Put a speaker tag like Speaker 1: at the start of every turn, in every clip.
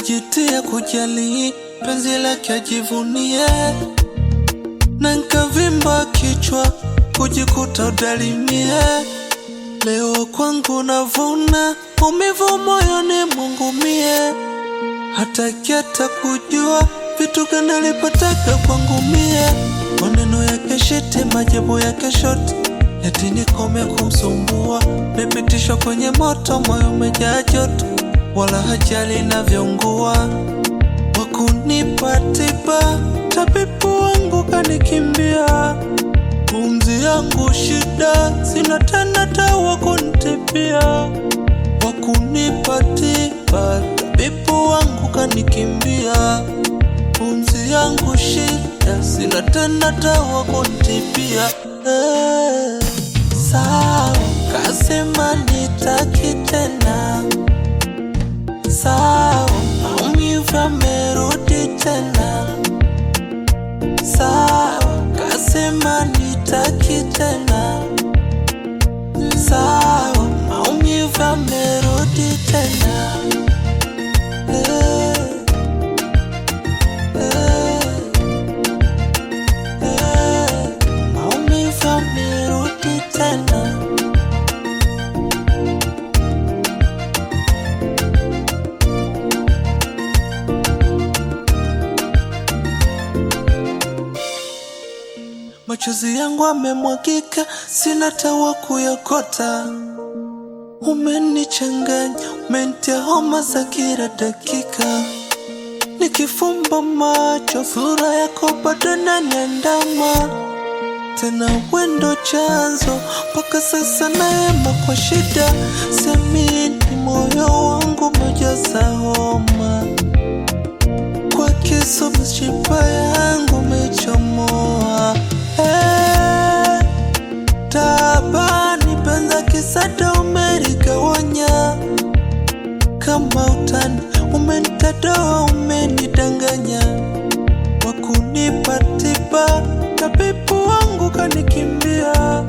Speaker 1: kujitia kujali, penzi lake ajivunie, na nkavimba kichwa kujikuta udalimie. Leo kwangu navuna umivu moyoni mwangu mie, hataki hata kujua vitu gani alipotaka kwangu mie. Maneno yake shiti, majibu yake shoti, eti nikome kumsumbua. Nimepitishwa kwenye moto, moyo umejaa joto, wala hajali inavyoungua. Wakunipa tiba, tabibu wangu kanikimbia. Pumzi yangu shida, sina tena dawa kunitibia. Wakunipa tiba, tabibu wangu kanikimbia. Pumzi yangu shida, sina tena dawa kunitibia. Sawa, kasema nitaki tena. Sawa, maumivu yamerudi tena. Sawa, kasema nitaki tena. Sawa, maumivu yamerudi tena. Maumivu yamerudi tena. Machozi yangu amemwagika, sina tawa kuyokota. Umenichanganya, umenitia homa za kila dakika. Nikifumba macho, sura yako bado inaniandama. Tena wendo chanzo, mpaka sasa naema kwa shida. Siamini moyo wangu umejaza homa, kwa kisu mishipa yangu umechomoa. Tabani penza kisada umeligawanya. Kama utani umenitadoa, umenidanganya. Wakunipa tiba, tabibu wangu kanikimbia.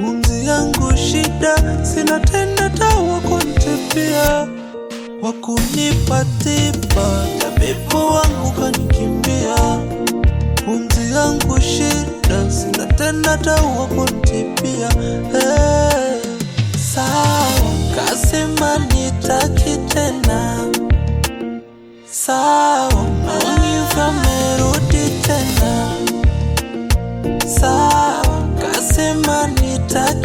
Speaker 1: Pumzi yangu shida, sina tena dawa kunitibia. Wakunipa tiba, tabibu wangu kanikimbia. Pumzi yangu shida, sina tena dawa kunitibia. Sawa, kasema nitaki tena. Sawa, maumivu yamerudi tena. Sawa, kasema nitaki